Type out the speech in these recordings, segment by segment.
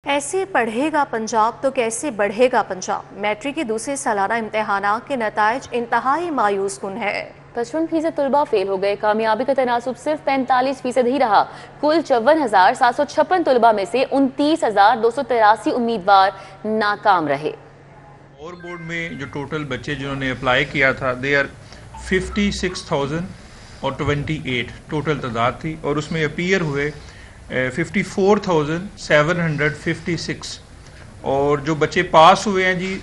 ऐसे पढ़ेगा पंजाब तो कैसे बढ़ेगा पंजाब। मैट्रिक के दूसरे सालाना इम्तहानात के नताइज इंतहाई मायूस कुन है। 55% तलबा फेल हो गए। कामयाबी का तनासुब सिर्फ 45% ही रहा। कुल 54,756 तलबा में से 29,283 उम्मीदवार नाकाम रहे। और बोर्ड में जो टोटल बच्चे जिन्होंने अप्लाई किया था दे आर 56,028 टोटल तादाद थी और उसमें अपीयर हुए 54,756 और जो बच्चे पास हुए हैं जी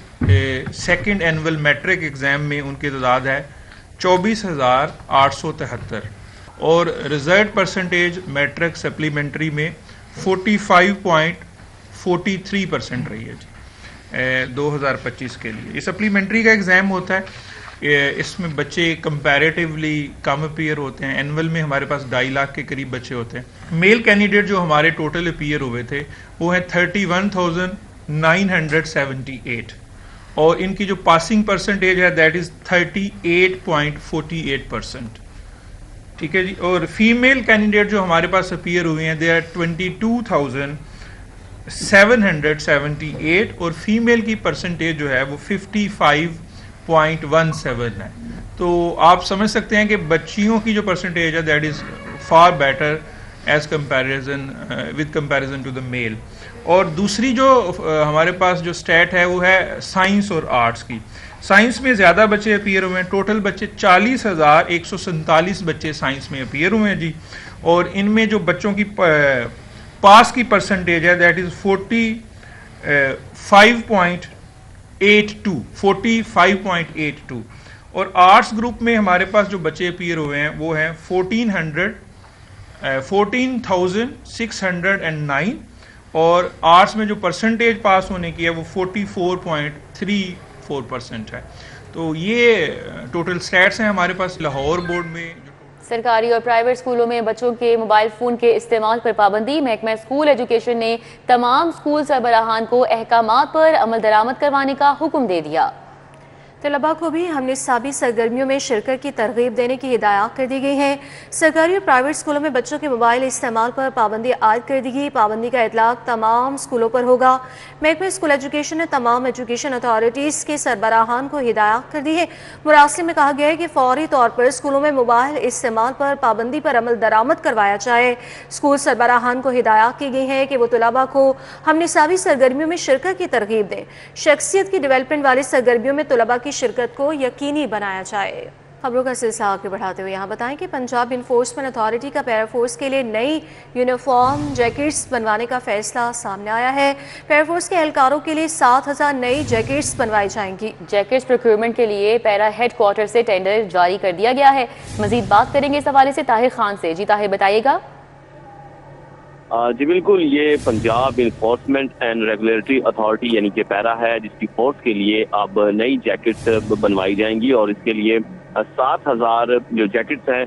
सेकंड एनुअल मैट्रिक एग्ज़ाम में उनकी तादाद है 24,873 और रिजल्ट परसेंटेज मैट्रिक सप्लीमेंट्री में 45.43% रही है जी 2025 के लिए। ये सप्लीमेंट्री का एग्ज़ाम होता है, इसमें बच्चे कंपैरेटिवली कम अपीयर होते हैं। एनुअल में हमारे पास 2.5 लाख के करीब बच्चे होते हैं। मेल कैंडिडेट जो हमारे टोटल अपीयर हुए थे वो हैं 31,978 और इनकी जो पासिंग परसेंटेज है दैट इज़ 38.48%। ठीक है जी। और फीमेल कैंडिडेट जो हमारे पास अपीयर हुए हैं दे आर 22,778 और फीमेल की परसेंटेज जो है वो 55.17 है। तो आप समझ सकते हैं कि बच्चियों की जो परसेंटेज है that is far better as comparison with comparison to the male. और दूसरी जो हमारे पास जो स्टैट है वो है साइंस और आर्ट्स की। साइंस में ज़्यादा बच्चे अपीयर हुए हैं, टोटल बच्चे 40,147 बच्चे साइंस में अपीयर हुए हैं जी। और इनमें जो बच्चों की पास की परसेंटेज है दैट इज़ 45.82 और आर्ट्स ग्रुप में हमारे पास जो बच्चे अपीयर हुए हैं वो हैं 14,609 और आर्ट्स में जो परसेंटेज पास होने की है वो 44.34% है। तो ये टोटल स्टैट्स हैं हमारे पास। लाहौर बोर्ड में सरकारी और प्राइवेट स्कूलों में बच्चों के मोबाइल फ़ोन के इस्तेमाल पर पाबंदी। महकमा स्कूल एजुकेशन ने तमाम स्कूल सरबराहान को अहकामात पर अमल दरामद करवाने का हुक्म दे दिया। तलबा को भी हमने साबी सरगर्मियों में शिरकत की तरगीब देने की हिदायत कर दी गई है। सरकारी और प्राइवेट स्कूलों में बच्चों के मोबाइल इस्तेमाल पर पाबंदी आयद कर दी गई। पाबंदी का इतलाक तमाम स्कूलों पर होगा। महकमा स्कूल एजुकेशन ने तमाम एजुकेशन अथॉरिटीज़ के सरबराहान को हिदायत कर दी है। मुरासले में कहा गया है कि फौरी तौर पर स्कूलों में मोबाइल इस्तेमाल पर पाबंदी पर अमल दरामद करवाया जाए। स्कूल सरबराहान को हिदायत की गई है कि वो तलबा को हमने साबी सरगर्मियों में शिरकत की तरगीब दें। शख्सियत की डेवलपमेंट वाली सरगर्मियों में तलबा की शिरकत को यकीनी बनाया जाए। खबरों का सिलसिला आगे बढ़ाते हुए यहाँ बताएं कि पंजाब इन्फोर्समेंट अथॉरिटी का पैराफोर्स के लिए नई यूनिफॉर्म जैकेट्स बनवाने का फैसला सामने आया है। पैराफोर्स के एहलकारों के लिए 7,000 नई जैकेट्स बनवाई जाएंगी। जैकेट्स प्रोक्योरमेंट के लिए पैरा हेडक्वार्टर से टेंडर जारी कर दिया गया है। मजीद बात करेंगे इस हवाले से ताहिर खान से। जी ताहिर, बताइएगा। जी बिल्कुल, ये Punjab enforcement and regulatory authority यानी कि पैरा है जिसकी फोर्स के लिए अब नई जैकेट्स बनवाई जाएंगी और इसके लिए 7,000 जो जैकेट्स हैं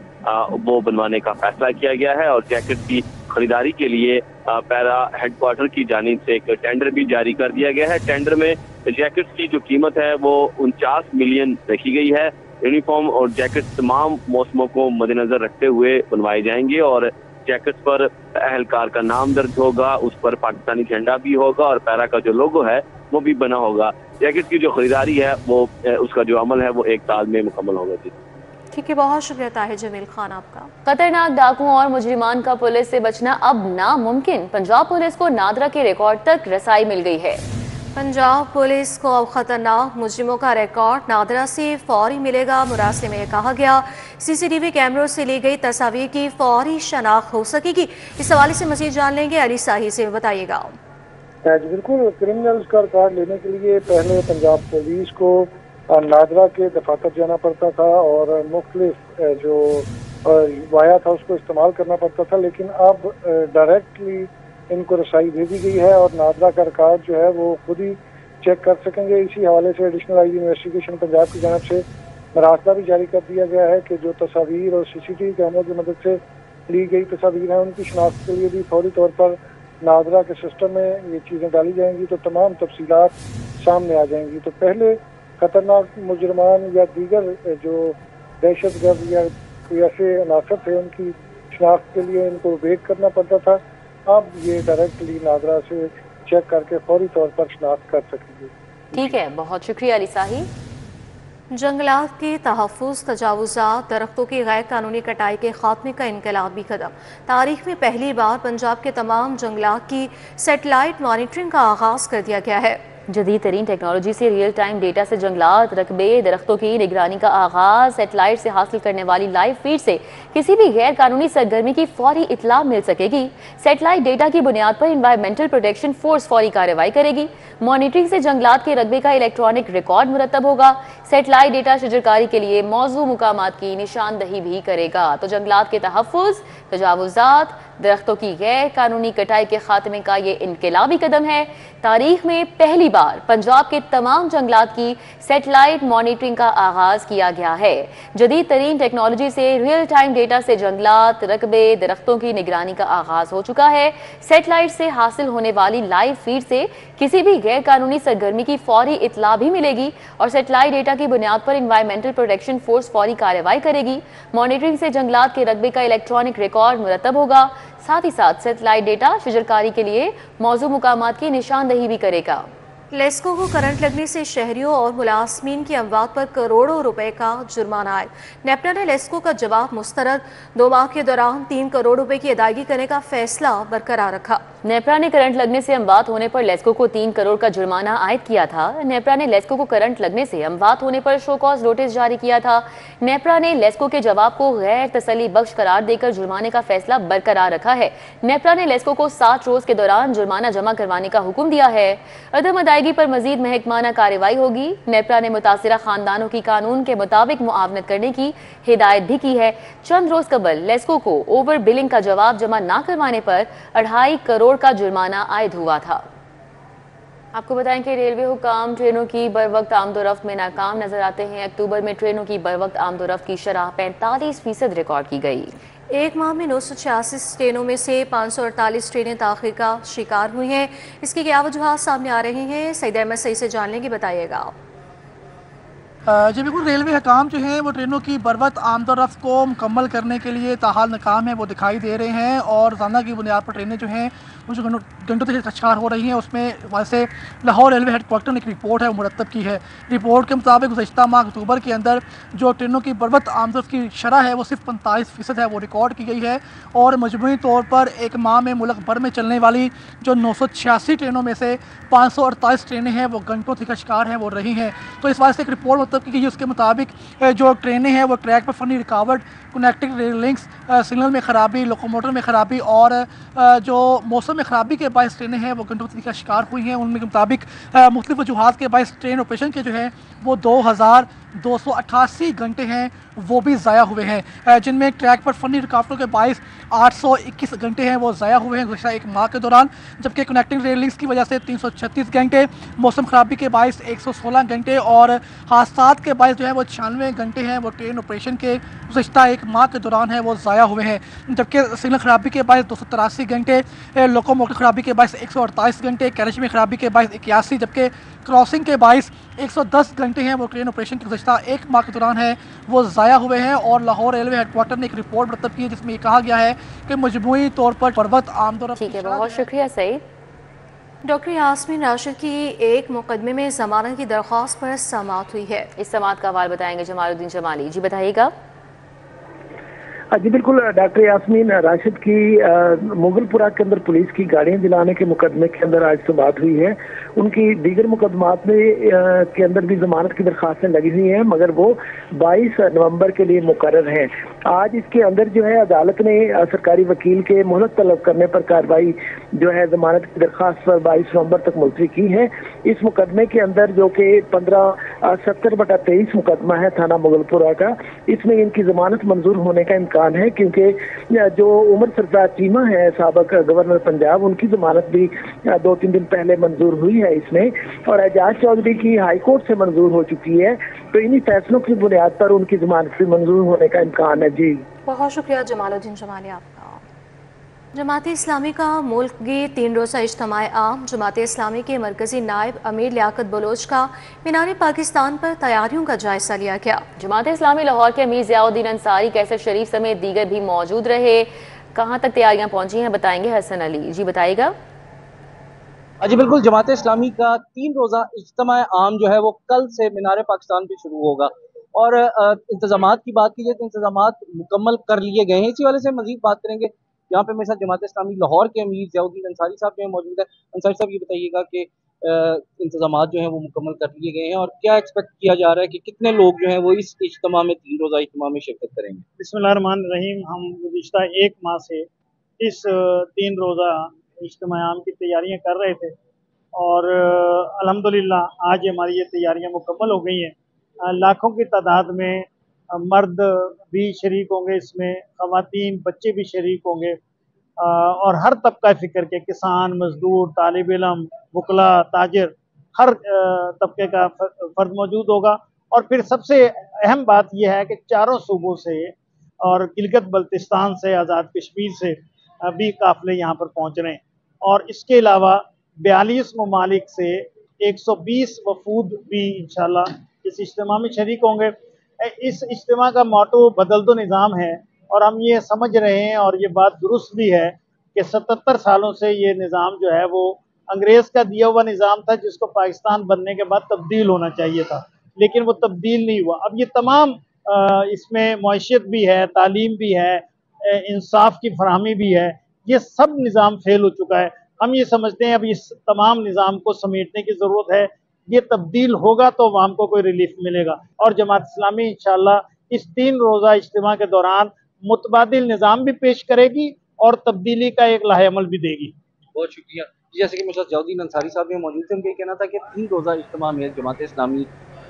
वो बनवाने का फैसला किया गया है। और जैकेट की खरीदारी के लिए पैरा हेडक्वार्टर की जानिब से एक टेंडर भी जारी कर दिया गया है। टेंडर में जैकेट्स की जो कीमत है वो 49 मिलियन रखी गई है। यूनिफॉर्म और जैकेट तमाम मौसमों को मद्देनजर रखते हुए बनवाए जाएंगे और जैकेट पर अहलकार का नाम दर्ज होगा, उस पर पाकिस्तानी झंडा भी होगा और पैरा का जो लोगो है वो भी बना होगा। जैकेट की जो खरीदारी है वो उसका जो अमल है वो 1 साल में मुकम्मल होगा जी। ठीक है, बहुत शुक्रिया ताहिर जमील खान आपका। खतरनाक डाकुओं और मुजरिमान का पुलिस से बचना अब नामुमकिन। पंजाब पुलिस को नादरा के रिकॉर्ड तक रसाई मिल गई है। पंजाब पुलिस को अब खतरनाक मुजरिमों का रिकॉर्ड नादरा से फौरी मिलेगा। मुरासले में कहा गया CCTV कैमरों से ली गई तस्वीर की फौरी शनाख्त हो सकेगी। इस हवाले से मजीद जान लेंगे अली साही से, बताइएगा। बिल्कुल, क्रिमिनल्स का रिकॉर्ड लेने के लिए पहले पंजाब पुलिस को नादरा के दफातर जाना पड़ता था और मुख्तलिफ जो वाया था उसको इस्तेमाल करना पड़ता था, लेकिन अब डायरेक्टली इनको रसाई दे दी गई है और नादरा का रिकॉर्ड जो है वो खुद ही चेक कर सकेंगे। इसी हवाले से एडिशनल IG इन्वेस्टिगेशन पंजाब की जानब से मरासला भी जारी कर दिया गया है कि जो तस्वीर और CCTV कैमरों की मदद से ली गई तस्वीर है उनकी शनाख्त के लिए भी फौरी तौर पर नादरा के सिस्टम में ये चीज़ें डाली जाएंगी तो तमाम तफसीलात सामने आ जाएंगी। तो पहले खतरनाक मुजरमान या दीगर जो दहशतगर्द या कोई ऐसे अनासर थे उनकी शनाख्त के लिए इनको वेट करना पड़ता था। अब ये डायरेक्टली नादरा से चेक करके फौरी तौर पर शनाख्त कर सकेंगे। ठीक है, बहुत शुक्रिया अली साही। जंगलात के तहफ़्फ़ुज़, तजावुज़ात, दरख्तों की गैर कानूनी कटाई के खात्मे का इनकलाबी कदम। तारीख में पहली बार पंजाब के तमाम जंगलात की सेटेलाइट मॉनिटरिंग का आगाज़ कर दिया गया है। जदीद तरीन टेक्नोलॉजी से रियल टाइम डेटा से जंगलात, रकबे, दरख्तों की निगरानी का आगाज। सेटेलाइट से हासिल करने वाली लाइव फीड से किसी भी गैर कानूनी सरगर्मी की फौरी इतला मिल सकेगी। सेटेलाइट डेटा की बुनियाद पर इन्वायरमेंटल प्रोटेक्शन फोर्स फौरी कार्रवाई करेगी। मॉनिटरिंग से जंगलात के रकबे का इलेक्ट्रॉनिक रिकॉर्ड मुरतब होगा। सेटेलाइट डेटा शजरकारी के लिए मौजू मुकामात की निशानदही भी करेगा। तो जंगलात के तहफ़्फ़ुज़, तजावुज़ात, दरख्तों की गैर कानूनी कटाई के खात्मे का ये इनकलाबी कदम है। तारीख में पहली बार पंजाब के तमाम जंगलात की सेटेलाइट मॉनिटरिंग का आगाज किया गया है। जदीद तरीन टेक्नोलॉजी से रियल टाइम डेटा से जंगलात, रकबे, दरख्तों की निगरानी का आगाज हो चुका है। सेटेलाइट से हासिल होने वाली लाइव फीड से किसी भी गैर कानूनी सरगर्मी की फौरी इतला भी मिलेगी और सेटेलाइट डेटा की बुनियाद पर इन्वायरमेंटल प्रोटेक्शन फोर्स फौरी कार्रवाई करेगी। मॉनिटरिंग से जंगलात के रकबे का इलेक्ट्रॉनिक रिकॉर्ड मुरतब होगा। साथ ही साथ सेटेलाइट डेटा शजरकारी के लिए मौजू मुकामात की निशानदही भी करेगा। लेस्को को करंट लगने से शहरियों और मुलाजमीन की अमवात पर करोड़ों रुपए का जुर्माना आए। नेपरा ने लेस्को का जवाब मुस्तरद। 2 माह के दौरान 3 करोड़ रुपए की अदायगी करने का फैसला बरकरार रखा। नेपरा ने करंट लगने से अमवात होने पर लेस्को को 3 करोड़ का जुर्माना आयद किया था। नेपरा ने लेस्को को करंट लगने से अमवात होने पर शो कॉज नोटिस जारी किया था। नेपरा ने लेस्को के जवाब को गैर तसल्ली बख्श करार देकर जुर्माने का फैसला बरकरार रखा है। नेपरा ने लेस्को को 60 रोज के दौरान जुर्माना जमा करवाने का हुक्म दिया है। अदम अदायगी पर मजीद महकमाना कार्रवाई होगी। नेपरा ने मुतासिरा खानदानों की कानून के मुताबिक मुआवनत करने की हिदायत भी की है। चंद रोज कबल लेस्को को ओवर बिलिंग का जवाब जमा न करवाने पर 2.5 करोड़ का जुर्माना आयद हुआ था। आपको बताएं कि रेलवे हुकाम ट्रेनों की बरवक्त आमदोरफ्त में नाकाम नजर आते हैं। अक्टूबर में ट्रेनों की बरवक्त आमदोरफ्त की शरह 45% रिकॉर्ड की गई। एक माह में 986 ट्रेनों में से 548 ट्रेनें ताख़ीर का शिकार हुई हैं। इसकी क्या वजूहात सामने आ रही हैं? सईद अहमद सही से जान लेंगे, बताइएगा। जी बिल्कुल, रेलवे हुकाम जो है वो ट्रेनों की बरवक्त आमदोरफ्त को मुकम्मल करने के लिए ताहाल नाकाम है वो दिखाई दे रहे हैं और रोज़ाना की बुनियाद पर ट्रेनें जो हैं वो जो घंटों तक शिकार हो रही हैं उसमें वैसे लाहौर रेलवे हेडक्वार्टर ने एक रिपोर्ट है वो मुरतब की है। रिपोर्ट के मुताबिक गुज़श्ता माह अक्टूबर के अंदर जो ट्रेनों की बरवक्त आमदोरफ्त की शरह है वो सिर्फ 45% है वो रिकॉर्ड की गई है और मजमूई तौर पर एक माह में मुल्क भर में चलने वाली जो 986 ट्रेनों में से 548 ट्रेनें हैं वो घंटों का शिकार हैं वो रही हैं। तो इस वास्ते एक रिपोर्ट मतलब की गई, उसके मुताबिक जो ट्रेनें हैं वो ट्रैक पर फनी रिकावट, कनेक्टिंग लिंक्स, सिग्नल में ख़राबी, लोकोमोटर में ख़राबी और जो मौसम में ख़राबी के बायस ट्रेनें हैं वो घंटों का शिकार हुई हैं। उनके मुताबिक मुख्तलिफ वजूहात के बायस ट्रेन ऑपरेशन के जो है वो 2288 घंटे हैं वो भी ज़ाया हुए हैं, जिनमें ट्रैक पर फनी रुकावटों के बायस 821 घंटे हैं वो ज़ाया हुए हैं गुज़श्ता एक माह के दौरान। जबकि कनेक्टिंग रेलिंग्स की वजह से 336 घंटे, मौसम ख़राबी के बायस 116 घंटे और हादसात के बायस जो है वो 96 घंटे हैं वो ट्रेन ऑपरेशन के गुज़श्ता एक माह के दौरान है वो ज़ाया हुए हैं। जबकि सिग्नल ख़राबी के बायस 283 घंटे, लोकोमोटिव ख़राबी के बायस 148 घंटे, कैरेज में ख़राबी के बायस 81, जबकि क्रॉसिंग के बायस 110 घंटे हैं वो ट्रेन ऑपरेशन के गुज़श्ता एक माह के दौरान है वो ज़ाया हुए हैं। और लाहौर रेलवे हेडक्वार्टर ने एक रिपोर्ट मुरतब की है जिसमें ये कहा गया है कि मजमूई तौर पर बरवक्त आमदोरफ्त। ठीक है, बहुत शुक्रिया सईद। डॉक्टर यास्मीन राशिद की एक मुकदमे में जमानत की दरख्वास्त पर समाअत हुई है। इस समाअत का हवाला बताएंगे जमालुद्दीन जमाली। जी बताइएगा। जी बिल्कुल, डॉक्टर यास्मीन राशिद की मुगलपुरा के अंदर पुलिस की गाड़ियां दिलाने के मुकदमे के अंदर आज समाअत हुई है। उनकी दीगर मुकदमात में के अंदर भी जमानत की दरखास्तें लगी हुई हैं मगर वो 22 नवंबर के लिए मुकर्रर हैं। आज इसके अंदर जो है अदालत ने सरकारी वकील के मोहलत तलब करने पर कार्रवाई जो है जमानत की दरखास्त पर 22 नवंबर तक मुलतवी की है। इस मुकदमे के अंदर जो कि 1570/23 मुकदमा है थाना मुगलपुरा का, इसमें इनकी जमानत मंजूर होने का इम्कान है क्योंकि जो उमर सरदार चीमा है साबिक गवर्नर पंजाब, उनकी जमानत भी 2-3 दिन पहले मंजूर हुई है इसमें और एजाज चौधरी की हाई कोर्ट से मंजूर हो चुकी है। तो इन्हीं फैसलों की बुनियाद पर उनकी जमानत भी मंजूर होने का इम्कान है। जी बहुत शुक्रिया जमालुद्दीन जमाली आपका। जमात-ए इस्लामी का मुल्क की 3 रोज़ा इज्तिमा आम। जमात-ए इस्लामी के मरकजी नायब अमीर लियाकत बलोच का मीनार पाकिस्तान पर तैयारियों का जायजा लिया गया। जमात-ए इस्लामी लाहौर के अमीर ज़ियाउद्दीन अंसारी, कैसर शरीफ समेत दीगर भी मौजूद रहे। कहाँ तक तैयारियां पहुंची हैं बताएंगे हसन अली। जी बताइएगा। जी बिल्कुल, जमात इस्लामी का 3 रोज़ा इज्तिमा आम जो है वो कल से मीनार पाकिस्तान पे शुरू होगा और इंतज़ामात की बात कीजिए तो इंतज़ामात मुकम्मल कर लिए गए हैं। इसी वाले से मज़ीद बात करेंगे। यहाँ पे मेरे साथ जमात इस्लामी लाहौर के अमीर ज़ियाउद्दीन अंसारी साहब जो है मौजूद है। अंसारी साहब, ये बताइएगा कि इंतज़ामात जो हैं वो मुकम्मल कर लिए गए हैं और क्या एक्सपेक्ट किया जा रहा है कि कितने लोग जो हैं वो इस इज्तिमा में 3 रोज़ा इज्तिमा में शिरकत करेंगे? बिस्मिल्लाहिर्रहमानिर्रहीम। हम गुज़िश्ता 1 माह से इस 3 रोज़ा इज्तिमा आम की तैयारियां कर रहे थे और अल्हम्दुलिल्लाह आज हमारी ये तैयारियां मुकम्मल हो गई हैं। लाखों की तादाद में मर्द भी शरीक होंगे, इसमें ख़वातीन बच्चे भी शरीक होंगे और हर तबका फ़िक्र के किसान, मजदूर, तालिब इल्म, वकला, ताजिर, हर तबके का फ़र्द मौजूद होगा। और फिर सबसे अहम बात यह है कि चारों सूबों से और गिलगित बल्तिस्तान से, आज़ाद कश्मीर से भी काफ़िले यहाँ पर पहुँच रहे हैं और इसके अलावा 42 ममालिक से 120 वफूद भी इंशाल्लाह इस इज्तिमा में शरीक होंगे। इस इज्तिमा का मोटो बदल दो निज़ाम है और हम ये समझ रहे हैं और ये बात दुरुस्त भी है कि 77 सालों से ये निज़ाम जो है वो अंग्रेज़ का दिया हुआ निज़ाम था, जिसको पाकिस्तान बनने के बाद तब्दील होना चाहिए था, लेकिन वो तब्दील नहीं हुआ। अब ये तमाम इसमें मईशत भी है, तालीम भी है, इंसाफ की फराहमी भी है, ये सब निज़ाम फेल हो चुका है। हम ये समझते हैं अब इस तमाम निज़ाम को समेटने की ज़रूरत है। ये तब्दील होगा तो अवाम को कोई रिलीफ मिलेगा और जमात इस्लामी इंशाल्लाह इस 3 रोज़ा इज्तिमा के दौरान मुतबादिल निज़ाम भी पेश करेगी और तब्दीली का एक लाहेअमल भी देगी। बहुत शुक्रिया। जैसे कि मेरे साथ ज़ियाउद्दीन अंसारी साहब भी मौजूद थे, उनका कहना था कि 3 रोज़ा इज्तिमा में जमात इस्लामी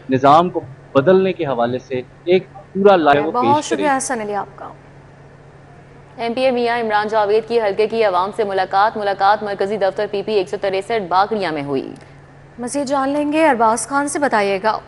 निज़ाम को बदलने के हवाले से एक पूरा लाइव बहुत शुक्रिया हसन अली आपका। एमपीए मियां इमरान जावेद की हल्के की अवाम से मुलाकात मरकजी दफ्तर पीपी 163 बागड़िया में हुई। मज़ीद जान लेंगे, अरबाज खान से बताइएगा।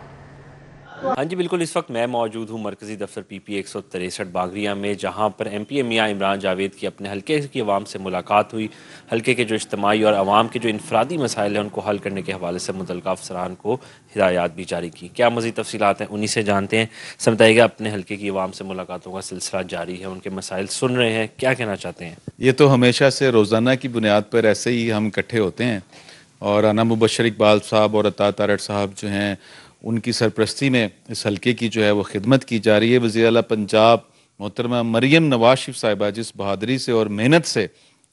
हाँ जी बिल्कुल, इस वक्त मैं मौजूद हूँ मरकज़ी दफ्तर पीपी 163 बागड़िया में, जहाँ पर एमपीए मियां इमरान जावेद की अपने हल्के की अवाम से मुलाकात हुई। हल्के के जो इज्तिमाई और अवाम के जो इनफरादी मसाइल हैं उनको हल करने के हवाले से मुतल्लिक़ा अफसरान को हिदायत भी जारी की। क्या मज़ीद तफसीलात हैं उन्हीं से जानते हैं। समझाइएगा, अपने हल्के की अवाम से मुलाकातों का सिलसिला जारी है, उनके मसाइल सुन रहे हैं, क्या कहना चाहते हैं? ये तो हमेशा से रोज़ाना की बुनियाद पर ऐसे ही हम इकट्ठे होते हैं और राना मुबशर इकबाल साहब और अता तारड़ साहब जो हैं उनकी सरपरस्ती में इस हल्के की जो है वो खिदमत की जा रही है। वज़ीर आला पंजाब मोहतरमा मरियम नवाज शरीफ साहिबा जिस बहादुरी से और मेहनत से,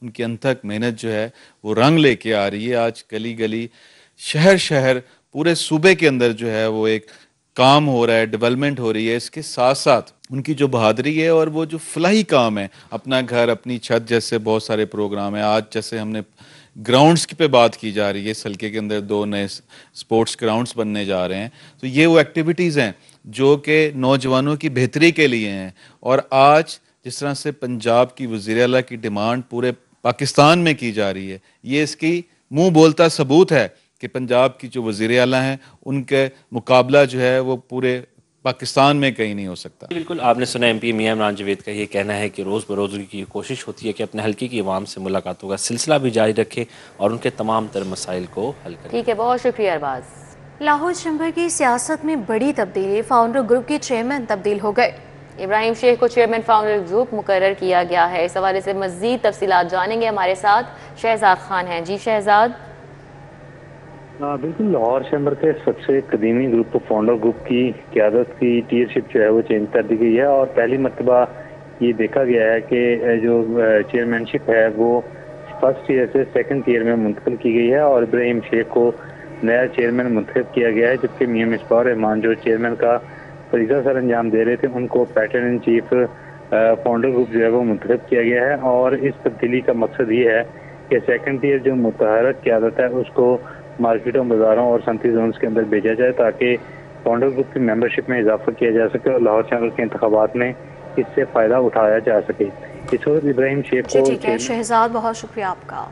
उनकी अनथक मेहनत जो है वो रंग लेके आ रही है। आज गली गली, शहर शहर, पूरे सूबे के अंदर जो है वो एक काम हो रहा है, डेवलपमेंट हो रही है। इसके साथ साथ उनकी जो बहादुरी है और वो जो फलाही काम है, अपना घर अपनी छत जैसे बहुत सारे प्रोग्राम है। आज जैसे हमने ग्राउंड्स की पे बात की जा रही है, इस हल्के के अंदर 2 नए स्पोर्ट्स ग्राउंड्स बनने जा रहे हैं। तो ये वो एक्टिविटीज़ हैं जो कि नौजवानों की बेहतरी के लिए हैं। और आज जिस तरह से पंजाब की वज़ीर आला की डिमांड पूरे पाकिस्तान में की जा रही है, ये इसकी मुंह बोलता सबूत है कि पंजाब की जो वज़ीर आला हैं उनके मुकाबला जो है वो पूरे पाकिस्तान में कहीं नहीं हो सकता। बिल्कुल, आपने सुना एमपी मियां इमरान जावेद का ये कहना है कि रोज़ बरोज़ की कोशिश होती है कि अपने हल्के की आवाम से मुलाकातों का सिलसिला भी जारी रखें और उनके तमाम तर मसाइल को हल करें। ठीक है, बहुत शुक्रिया अरबाज। लाहौर चैम्बर की सियासत में बड़ी तब्दीली, फाउंडर ग्रुप के चेयरमैन तब्दील हो गए। इब्राहिम शेख को चेयरमैन फाउंडर ग्रुप मुकर्रर किया गया है। इस हवाले से मज़ीद तफसीलात जानेंगे, हमारे साथ शहजाद खान हैं। जी शहजाद। बिल्कुल, लाहौर चैम्बर के सबसे कदीमी ग्रुप फाउंडर ग्रुप की क़यादत की टीयरशिप जो है वो चेंज कर दी गई है और पहली मरतबा ये देखा गया है कि जो चेयरमैनशिप है वो फर्स्ट ईयर से सेकंड ईयर में मुंतकिल की गई है और इब्राहिम शेख को नया चेयरमैन मुंतखब किया गया है, जबकि मियां मिसबाह रहमान जो चेयरमैन का फरीज़ा सर अंजाम दे रहे थे उनको pattern in chief founder group जो है वो मुंतखब किया गया है। और इस तब्दीली का मकसद ये है कि सेकंड ईयर जो मुतहरक क़यादत है उसको मार्केटों, बाजारों और सनती जोन्स के अंदर भेजा जाए ताकि फाउंडर ग्रुप की मेंबरशिप में इजाफा किया जा सके और लाहौर चैम्बर के इंतखाबात में इससे फ़ायदा उठाया जा सके। इस वक्त इब्राहिम शेख को ठीक है शहजाद, बहुत शुक्रिया आपका।